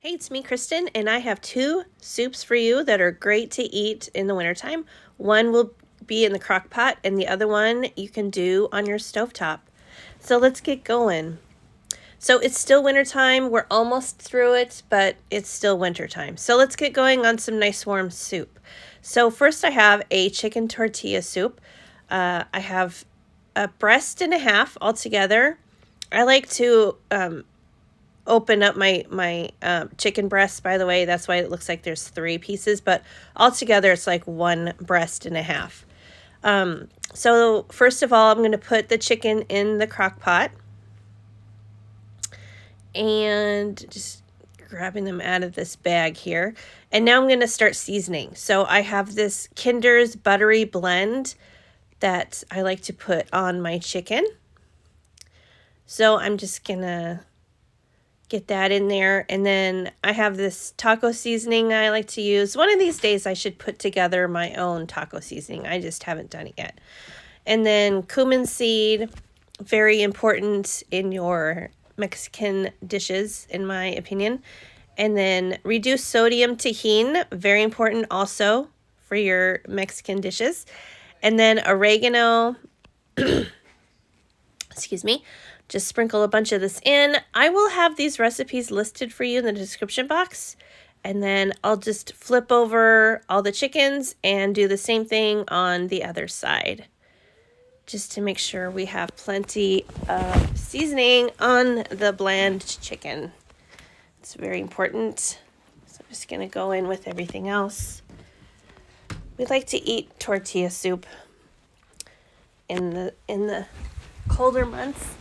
Hey, it's me, Kristin, and I have two soups for you that are great to eat in the wintertime. One will be in the crock pot, and the other one you can do on your stovetop. So let's get going. So it's still wintertime. We're almost through it, but it's still wintertime. So let's get going on some nice warm soup. So first I have a chicken tortilla soup. I have a breast and a half altogether. I like to open up my chicken breast, by the way. That's why it looks like there's 3 pieces, but altogether it's like 1 breast and a half. So first of all, I'm going to put the chicken in the crock pot and just grabbing them out of this bag here. And now I'm going to start seasoning. So I have this Kinder's buttery blend that I like to put on my chicken. So I'm just going to get that in there. And then I have this taco seasoning I like to use. One of these days I should put together my own taco seasoning. I just haven't done it yet. And then cumin seed, very important in your Mexican dishes, in my opinion. And then reduced sodium tahini, very important also for your Mexican dishes. And then oregano, excuse me. Just sprinkle a bunch of this in. I will have these recipes listed for you in the description box. And then I'll just flip over all the chickens and do the same thing on the other side, just to make sure we have plenty of seasoning on the bland chicken. It's very important. So I'm just going to go in with everything else. We like to eat tortilla soup in the colder months.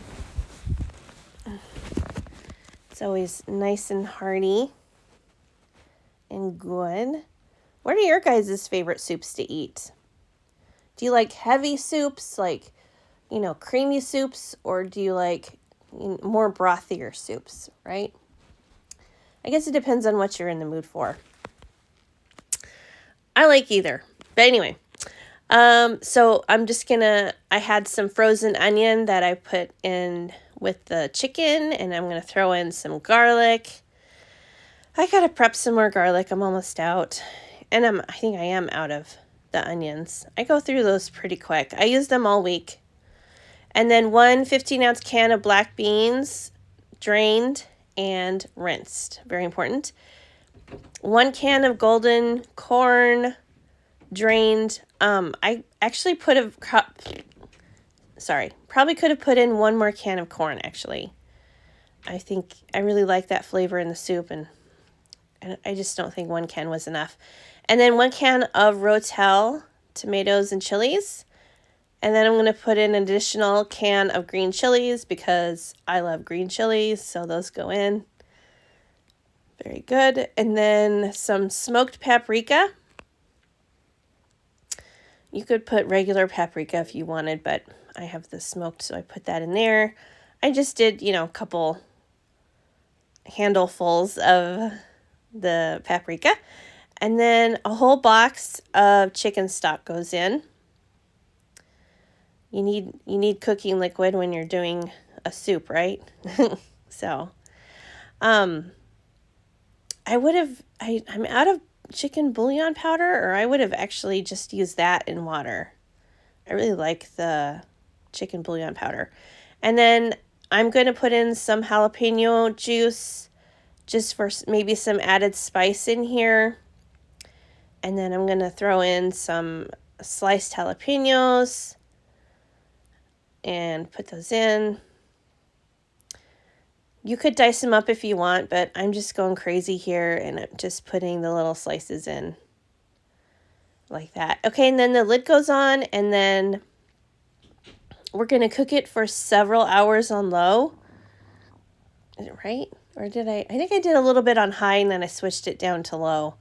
It's always nice and hearty and good. What are your guys' favorite soups to eat? Do you like heavy soups, like, creamy soups, or do you like more brothier soups, right? I guess it depends on what you're in the mood for. I like either. But anyway, so I had some frozen onion that I put in with the chicken, and I'm going to throw in some garlic. I got to prep some more garlic. I'm almost out. And I think I am out of the onions. I go through those pretty quick. I use them all week. And then 1 15-ounce can of black beans, drained and rinsed. Very important. 1 can of golden corn, drained. I actually probably could have put in 1 more can of corn, actually. I think I really like that flavor in the soup, and I just don't think 1 can was enough. And then 1 can of Rotel tomatoes and chilies. And then I'm going to put in an additional can of green chilies because I love green chilies, so those go in. Very good. And then some smoked paprika. You could put regular paprika if you wanted, but I have the smoked, so I put that in there. I just did, a couple handlefuls of the paprika. And then a whole box of chicken stock goes in. You need cooking liquid when you're doing a soup, right? So, I'm out of chicken bouillon powder, or I would have actually just used that in water. I really like the chicken bouillon powder. And then I'm going to put in some jalapeno juice just for maybe some added spice in here. And then I'm going to throw in some sliced jalapenos and put those in. You could dice them up if you want, but I'm just going crazy here and I'm just putting the little slices in like that. Okay, and then the lid goes on, and then we're going to cook it for several hours on low. Is it right? Or did I think I did a little bit on high and then I switched it down to low.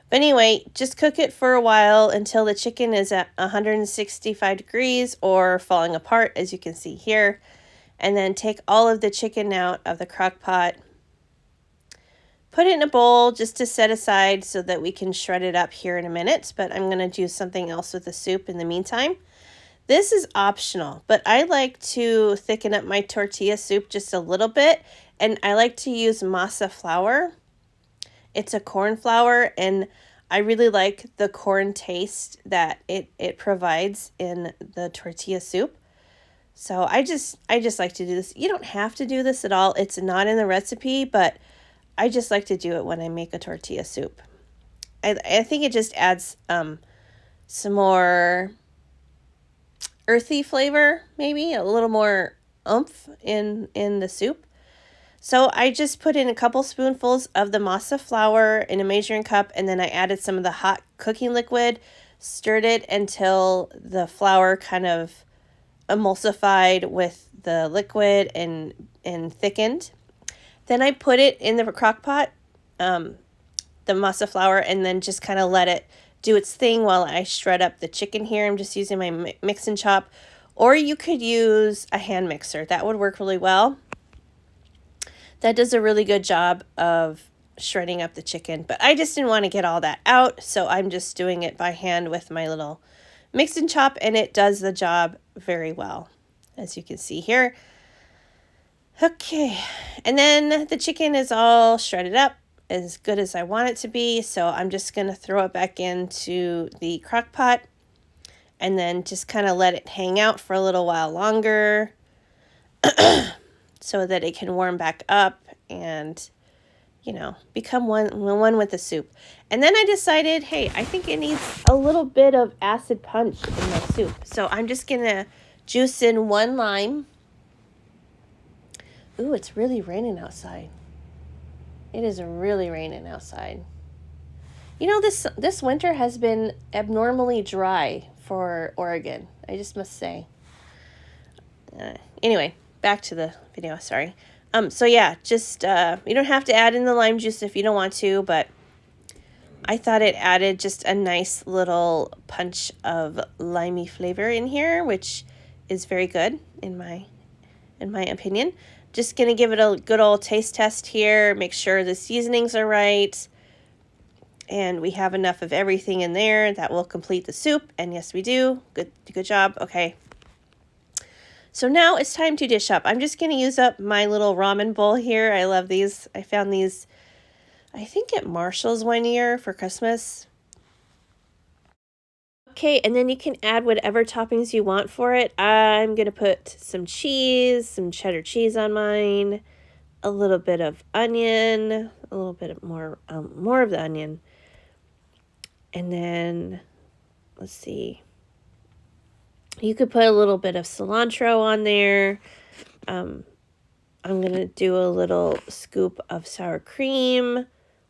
But anyway, just cook it for a while until the chicken is at 165 degrees or falling apart, as you can see here. And then take all of the chicken out of the crock pot. Put it in a bowl just to set aside so that we can shred it up here in a minute. But I'm going to do something else with the soup in the meantime. This is optional, but I like to thicken up my tortilla soup just a little bit. And I like to use masa flour. It's a corn flour, and I really like the corn taste that it provides in the tortilla soup. So I just like to do this. You don't have to do this at all. It's not in the recipe, but I just like to do it when I make a tortilla soup. I think it just adds some more earthy flavor, maybe a little more oomph in the soup. So I just put in a couple spoonfuls of the masa flour in a measuring cup, and then I added some of the hot cooking liquid, stirred it until the flour kind of emulsified with the liquid and thickened. Then I put it in the crock pot, the masa flour, and then just kind of let it do its thing while I shred up the chicken here. I'm just using my mix and chop, or you could use a hand mixer. That would work really well. That does a really good job of shredding up the chicken, but I just didn't want to get all that out, so I'm just doing it by hand with my little mix and chop, and it does the job very well, as you can see here. Okay, and then the chicken is all shredded up as good as I want it to be, so I'm just going to throw it back into the crock pot and then just kind of let it hang out for a little while longer so that it can warm back up and, you know, become one with the soup. And then I decided, hey, I think it needs a little bit of acid punch in my soup. So I'm just going to juice in 1 lime. Ooh, it's really raining outside. It is really raining outside. You know, this winter has been abnormally dry for Oregon. I just must say. Anyway, back to the video, sorry. So yeah, just, you don't have to add in the lime juice if you don't want to, but I thought it added just a nice little punch of limey flavor in here, which is very good in my opinion. Just gonna give it a good old taste test here, make sure the seasonings are right, and we have enough of everything in there that will complete the soup, and yes, we do. Good job. Okay. So now it's time to dish up. I'm just going to use up my little ramen bowl here. I love these. I found these, I think at Marshall's one year for Christmas. Okay, and then you can add whatever toppings you want for it. I'm going to put some cheese, some cheddar cheese on mine, a little bit of onion, a little bit more of the onion. And then, let's see. You could put a little bit of cilantro on there. I'm going to do a little scoop of sour cream,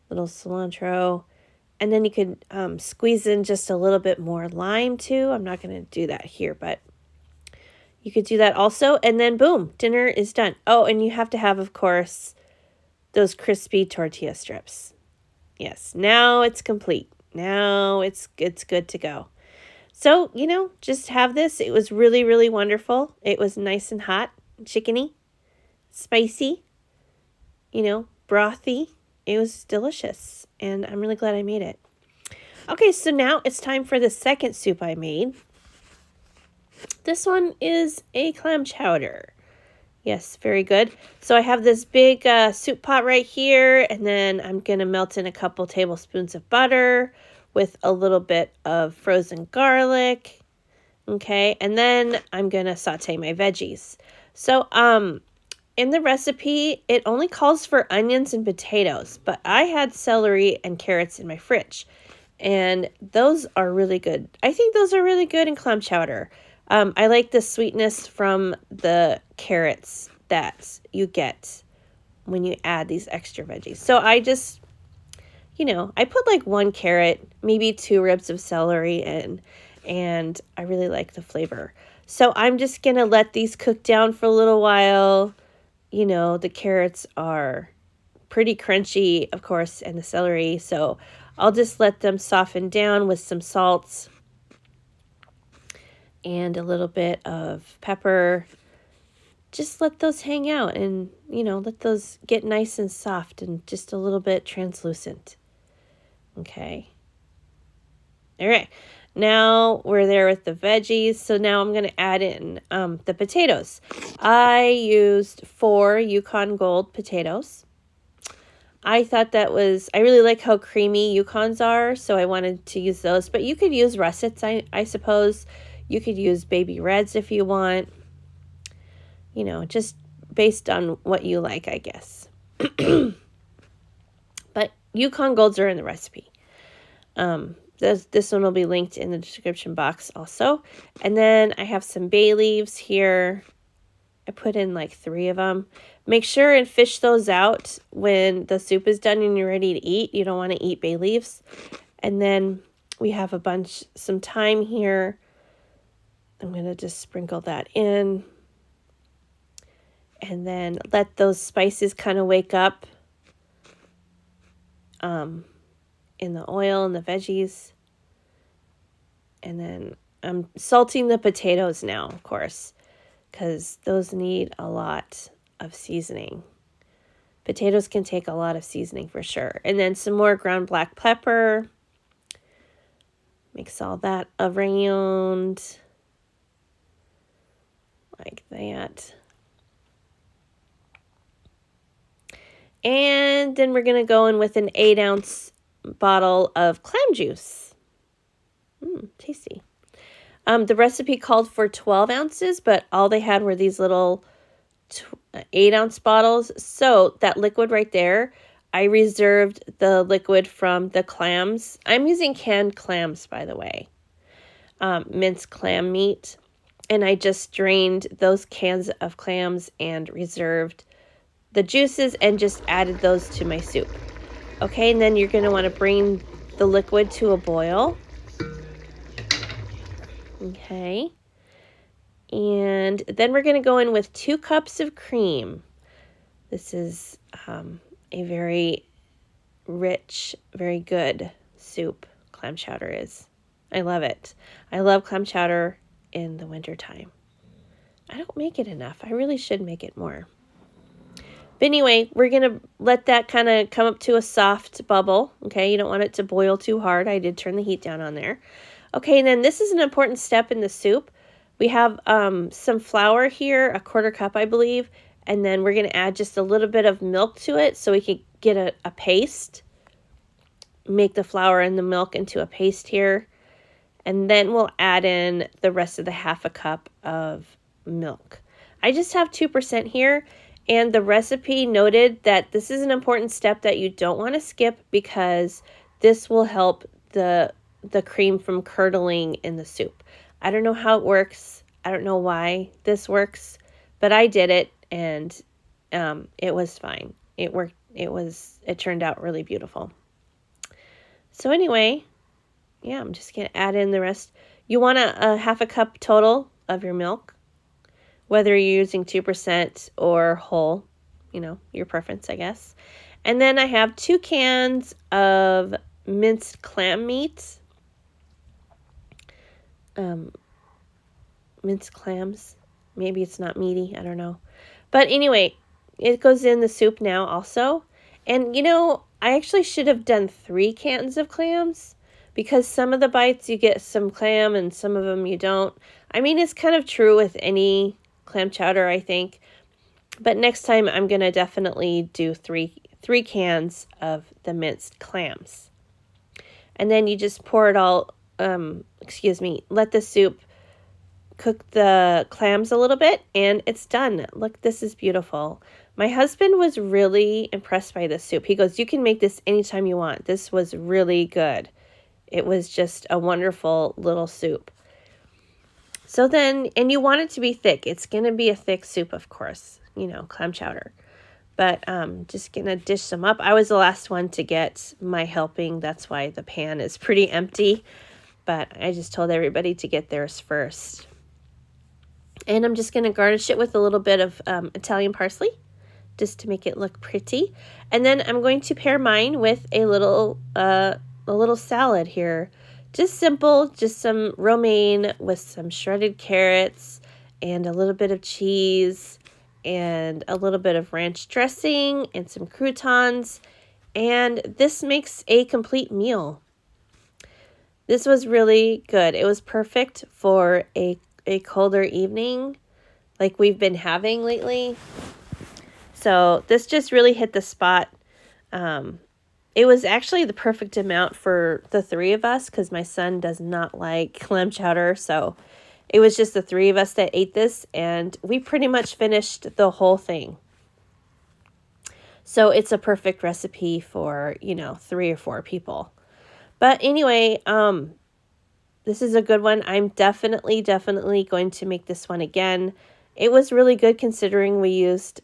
little cilantro. And then you could squeeze in just a little bit more lime too. I'm not going to do that here, but you could do that also. And then boom, dinner is done. Oh, and you have to have, of course, those crispy tortilla strips. Yes, now it's complete. Now it's good to go. So, you know, just have this. It was really, really wonderful. It was nice and hot, chickeny, spicy, you know, brothy. It was delicious, and I'm really glad I made it. Okay, so now it's time for the second soup I made. This one is a clam chowder. Yes, very good. So I have this big soup pot right here, and then I'm going to melt in a couple tablespoons of butter with a little bit of frozen garlic. Okay, and then I'm going to saute my veggies. So in the recipe, it only calls for onions and potatoes, but I had celery and carrots in my fridge, and those are really good. I think those are really good in clam chowder. I like the sweetness from the carrots that you get when you add these extra veggies. So I just, you know, I put like 1 carrot, maybe 2 ribs of celery in, and I really like the flavor. So I'm just going to let these cook down for a little while. You know, the carrots are pretty crunchy, of course, and the celery. So I'll just let them soften down with some salt and a little bit of pepper. Just let those hang out and, you know, let those get nice and soft and just a little bit translucent. Okay. All right. Now we're there with the veggies. So now I'm going to add in the potatoes. I used 4 Yukon Gold potatoes. I thought that was, I really like how creamy Yukons are, so I wanted to use those. But you could use russets, I suppose. You could use baby reds if you want. You know, just based on what you like, I guess. But Yukon Golds are in the recipe. This one will be linked in the description box also. And then I have some bay leaves here. I put in like 3 of them. Make sure and fish those out when the soup is done and you're ready to eat. You don't want to eat bay leaves. And then we have some thyme here. I'm going to just sprinkle that in. And then let those spices kind of wake up in the oil and the veggies. And then I'm salting the potatoes now, of course, because those need a lot of seasoning. Potatoes can take a lot of seasoning for sure. And then some more ground black pepper. Mix all that around like that. And then we're going to go in with an 8-ounce bottle of clam juice. Tasty. The recipe called for 12 ounces, but all they had were these little 8-ounce bottles. So that liquid right there, I reserved the liquid from the clams. I'm using canned clams, by the way. Minced clam meat. And I just drained those cans of clams and reserved the juices and just added those to my soup. Okay, and then you're going to want to bring the liquid to a boil. Okay. And then we're going to go in with 2 cups of cream. This is a very rich, very good soup, clam chowder is. I love it. I love clam chowder in the wintertime. I don't make it enough. I really should make it more. But anyway, we're going to let that kind of come up to a soft bubble. Okay, you don't want it to boil too hard. I did turn the heat down on there. Okay, and then this is an important step in the soup. We have some flour here, a 1/4 cup, I believe. And then we're going to add just a little bit of milk to it so we can get a paste. Make the flour and the milk into a paste here. And then we'll add in the rest of the 1/2 cup of milk. I just have 2% here. And the recipe noted that this is an important step that you don't want to skip because this will help the cream from curdling in the soup. I don't know how it works. I don't know why this works, but I did it and it was fine. It worked. It turned out really beautiful. So anyway, yeah, I'm just going to add in the rest. You want a 1/2 cup total of your milk, whether you're using 2% or whole, you know, your preference, I guess. And then I have 2 cans of minced clam meat. Minced clams. Maybe it's not meaty. I don't know. But anyway, it goes in the soup now also. And, you know, I actually should have done 3 cans of clams because some of the bites you get some clam and some of them you don't. I mean, it's kind of true with any clam chowder, I think. But next time I'm going to definitely do 3 cans of the minced clams. And then you just pour it all, let the soup cook the clams a little bit and it's done. Look, this is beautiful. My husband was really impressed by this soup. He goes, you can make this anytime you want. This was really good. It was just a wonderful little soup. So then, and you want it to be thick. It's going to be a thick soup, of course, you know, clam chowder. But just going to dish them up. I was the last one to get my helping. That's why the pan is pretty empty. But I just told everybody to get theirs first. And I'm just going to garnish it with a little bit of Italian parsley, just to make it look pretty. And then I'm going to pair mine with a little salad here. Just simple, just some romaine with some shredded carrots and a little bit of cheese and a little bit of ranch dressing and some croutons. And this makes a complete meal. This was really good. It was perfect for a colder evening like we've been having lately. So this just really hit the spot. It was actually the perfect amount for the 3 of us because my son does not like clam chowder. So it was just the 3 of us that ate this, and we pretty much finished the whole thing. So it's a perfect recipe for, 3 or 4 people. But anyway, this is a good one. I'm definitely going to make this one again. It was really good considering we used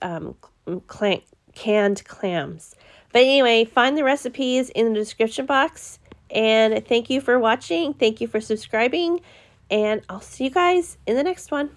canned clams. But anyway, find the recipes in the description box. And thank you for watching. Thank you for subscribing. And I'll see you guys in the next one.